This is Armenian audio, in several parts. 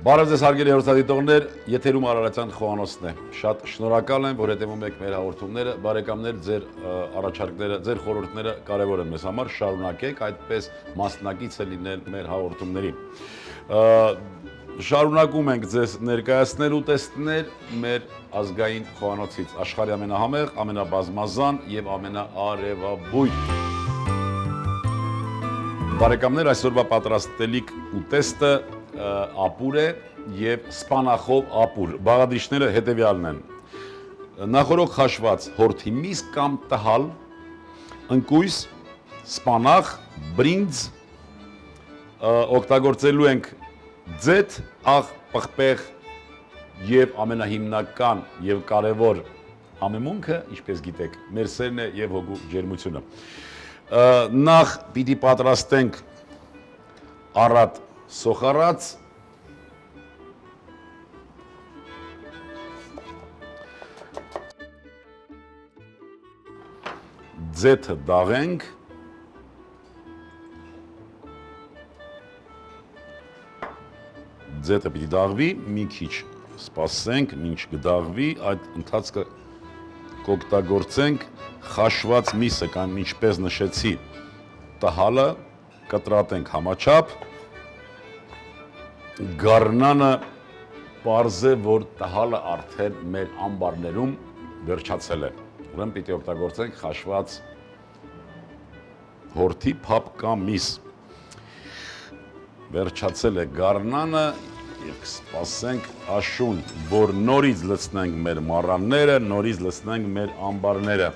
Բարև ձեզ հարգելի հեռուստադիտողներ, եթերում Արարատյան Խոհանոցն է։ Շատ շնորհակալ եմ, որ հետևում եք մեր հաղորդումները, բարեկամներ, ձեր առաջարկները, ձեր խորհուրդները կարևոր են մեզ համար, շարունակեք այդպես մասնակից լինել մեր հաղորդումներին։ Շարունակում ենք ձեզ ներկայացնել ու տեսնել մեր ազգային խոհանոցից, աշխարհի ամենահամեղ, ամենաբազմազան եւ ամենաարևաբույն։ Բարեկամներ, այսօրվա պատրաստելիք ուտեստը ապուր է եւ սպանախով ապուր։ Բաղադրիչները հետեւյալն են. նախորդ խաշված հորթի միս կամ տհալ, ընկույզ, սպանախ, բրինձ, օգտագործելու ենք ձեթ, աղ, պղպեղ եւ ամենահիմնական եւ կարեւոր համեմունքը, ինչպես գիտեք, մեր սերն է եւ հոգու ջերմությունը։ Նախ պիտի պատրաստենք առատ սոխարած, ձեթը դաղենք, ձեթը պիտի դաղվի, մի քիչ սպասենք, մինչ կդաղվի, այդ ընթացքը կօգտագործենք խաշված միսը կամ ինչպես նշեցի տհալը, կտրատենք համաչափ, գարնանը պարզ է, որ տհալը արդեն մեր ամբարներում վերջացել է, ուրեմն պիտի օգտագործենք խաշված հորթի փափ կամ միս, վերջացել է գարնանը և կսպասենք աշուն, որ նորից լցնենք մեր մառանները, նորից լցնենք մեր ամբարները։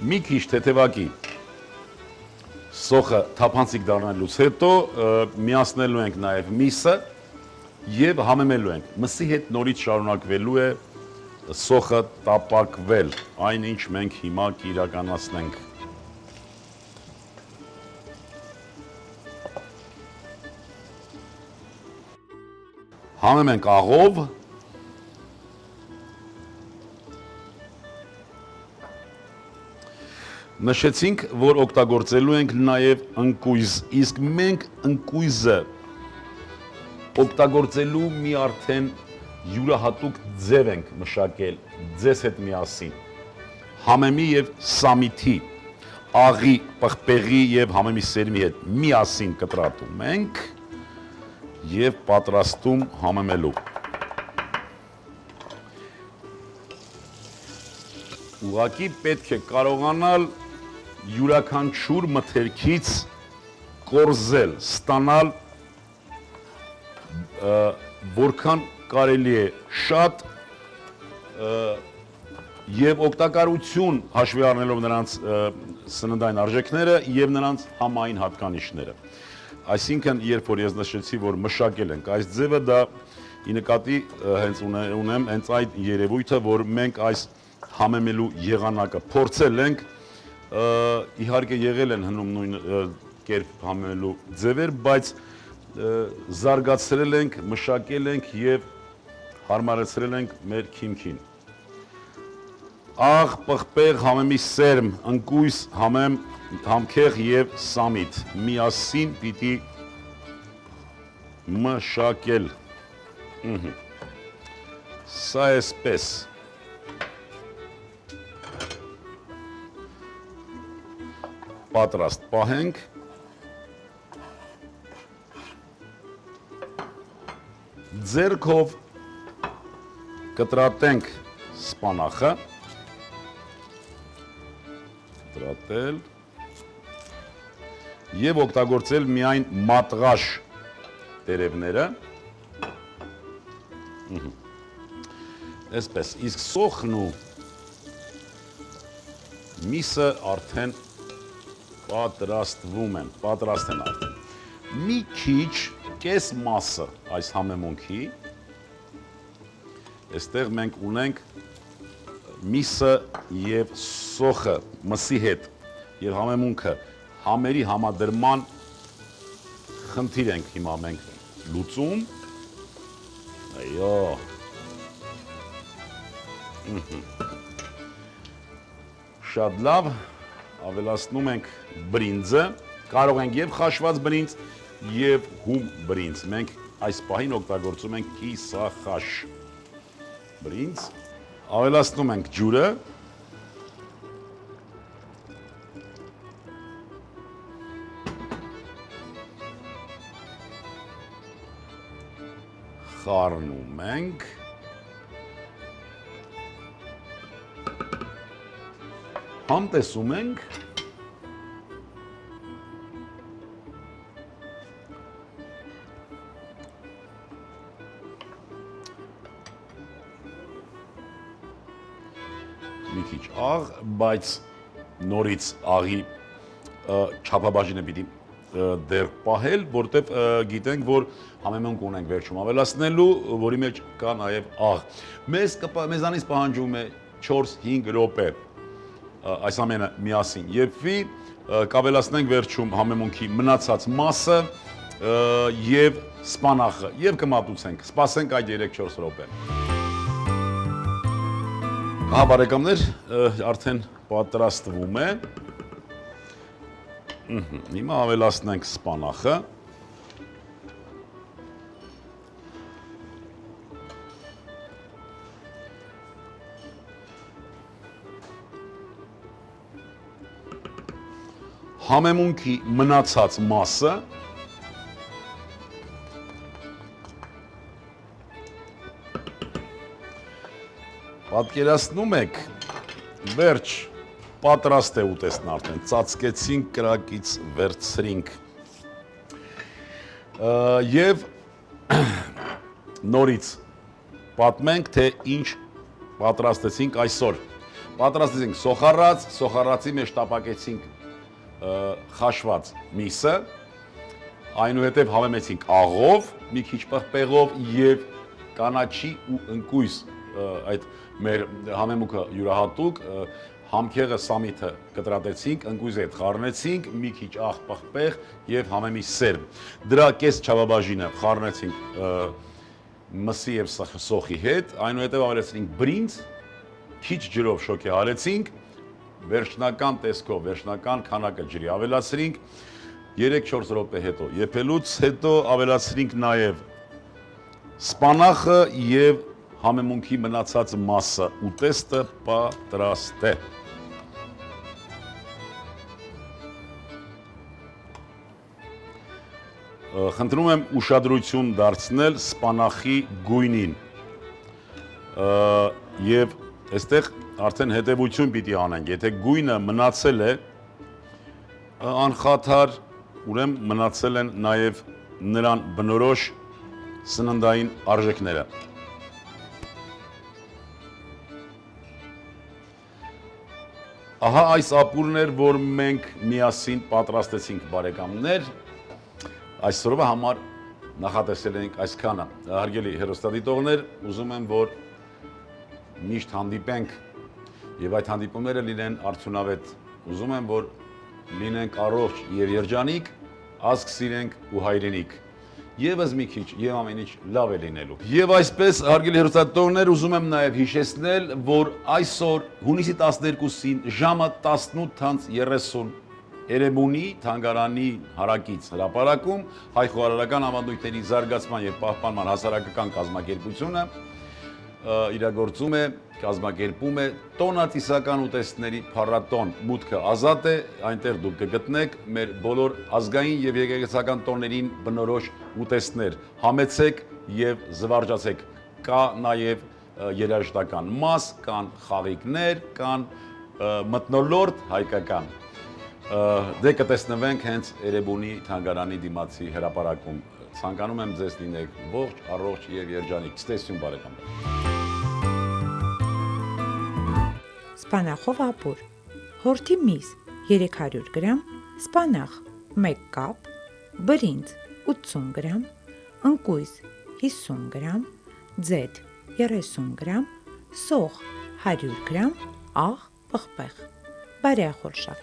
Մի քիչ թեթևակի սոխը թափանցիկ դառնալուց հետո միացնելու ենք նաև միսը և համեմելու ենք։ Մսի հետ նորից շարունակվելու է սոխը տապակվել, այն ինչ մենք հիմա կիրականացնենք։ Համեմենք աղով, նշեցինք, որ օգտագործելու ենք նաև ընկույզ, իսկ մենք ընկույզը օգտագործելու մի արդեն յուրահատուկ ձև ենք մշակել ձեզ հետ միասին, համեմի և սամիթի, աղի, պղպեղի և համեմի սերմի հետ միասին կտրատում ենք և պատրաստում համեմելու։ Ուղղակի պետք է կարողանալ յուրաքանչյուր մթերքից կորզել, ստանալ որքան կարելի է շատ և օգտակարություն հաշվի առնելով նրանց սննդային արժեքները և նրանց համային հատկանիշները։ Այսինքն, երբ որ ես նշեցի, որ մշակել ենք այս ձևը, դա ի նկատի հենց ունեմ հենց այդ երևույթը, որ մենք այս համեմելու եղանակը փորձել ենք, իհարկե եղել են հնում նույն կերպ համեմելու ձևեր, բայց զարգացրել ենք, մշակել ենք և հարմարեցրել ենք մեր քիմքին։ Աղ, պղպեղ, համեմի սերմ, ընկույզ, համեմ, համքեղ և սամիթ միասին պիտի մշակել։ Սա էսպես։ Պատրաստ պահենք։ Ձեռքով կտրատենք սպանախը, կտրատել և օգտագործել միայն մատղաշ տերևները, էսպես, իսկ սոխն ու միսը արդեն պատրաստվում են, պատրաստ են արդեն։ Մի քիչ կես մասը այս համեմունքի, այստեղ մենք ունենք միսը և սոխը մսի հետ և համեմունքը համերի համադրման խնդիր ենք հիմա մենք լուծում, այո, շատ լավ, ավելացնում ենք բրինձը, կարող ենք և խաշված բրինձ, եւ հում բրինձ։ Մենք այս պահին օգտագործում ենք կիսախաշ բրինձ։ Ավելացնում ենք ջուրը։ Խառնում ենք։ Համտեսում ենք։ Մի քիչ աղ, բայց նորից աղի չափաբաժինը պիտի դեռ պահել, որտեվ գիտենք, որ համեմունք ունենք վերջում ավելացնելու, որի մեջ կա նաև աղ։ Մեզանից պահանջում է 4-5 րոպե այս ամենը միասին եփվի, կավելացնենք վերջում համեմունքի մնացած մասը եւ սպանախը եւ կմատուցենք։ Սպասենք այդ 3-4 րոպե։ Ահա բարեկամներ, արդեն պատրաստվում է։ Հիմա ավելացնենք սպանախը։ Համեմունքի մնացած մասը պատկերացնում եք, վերջ պատրաստ է ուտեստն արդեն, ծածկեցինք, կրակից վերցրինք և նորից պատմենք, թե ինչ պատրաստեցինք այսօր։ Պատրաստեցինք սոխառաց, սոխառացի մեջ տապակեցինք խաշված միսը, այնուհետև հավեմեցինք աղով, մի քիչ պղպեղով և կանաչի ու ընկույզ այդ մեր համեմունքը յուրահատուկ, համքեղը սամիթը կտրատեցինք, ընկույզի հետ խառնեցինք, մի քիչ աղ պղպեղ և համեմի սերմ։ Դրա կես չափաբաժինը խառնեցինք մսի և սոխի հետ, այնուհետև ավելացրինք բրինձ, քիչ ջրով շոգեհարեցինք, վերջնական տեսքով, վերջնական քանակը ջրի ավելացրինք, 3-4 րոպե հետո եփելուց հետո ավելացրինք նաև սպանախը և համեմունքի մնացած մասը, ուտեստը պատրաստ է։ Խնդրում եմ ուշադրություն դարձնել սպանախի գույնին և այստեղ արդեն հետևություն պիտի անենք, եթե գույնը մնացել է անխաթար, ուրեմն մնացել են նաև նրան բնորոշ սննդային արժեքները։ Ահա այս ապուրն էր, որ մենք միասին պատրաստեցինք բարեկամներ, այսօրվա համար նախատեսել ենք այսքանը։ Հարգելի հեռուստադիտողներ, ուզում եմ, որ միշտ հանդիպենք և այդ հանդիպումները լինեն արդյունավետ, ուզում եմ, որ լինենք առողջ և երջանիկ, ազգ սիրենք ու հայրենիք, ևս մի քիչ և ամեն ինչ լավ է լինելու։ Եվ այսպես, հարգելի հեռուստադիտողներ, ուզում եմ նաև հիշեցնել, որ այսօր հունիսի 12-ին ժամը 18:30 Էրեբունի թանգարանի հարակից հրապարակում հայ խոհարարական ավանդույթների զարգացման և պահպանման հասարակական կազմակերպությունը իրագործում է, կազմակերպում է տոնածիսական ուտեստների փառատոն, մուտքը ազատ է, այնտեղ դուք կգտնեք մեր բոլոր ազգային և եկեղեցական տոներին բնորոշ ուտեստներ, համեցեք և զվարճացեք, կա նաև երաժշտական մաս, կան խաղիկներ, կան մթնոլորտ հայկական, դե կտեսնվենք հենց Էրեբունի թանգարանի դիմացի հրապարակում, ցանկանում եմ ձեզ լինեք ողջ, առողջ և երջանիկ, ցտեսություն բարեկամներ։ Սպանախով ապուր, հորթի միս 300 գրամ, սպանախ 1 կապ, բրինձ 80 գրամ, ընկույզ 50 գրամ, ձեթ 30 գրամ, սոխ 100 գրամ, աղ, պղպեղ, բարեախորշավ։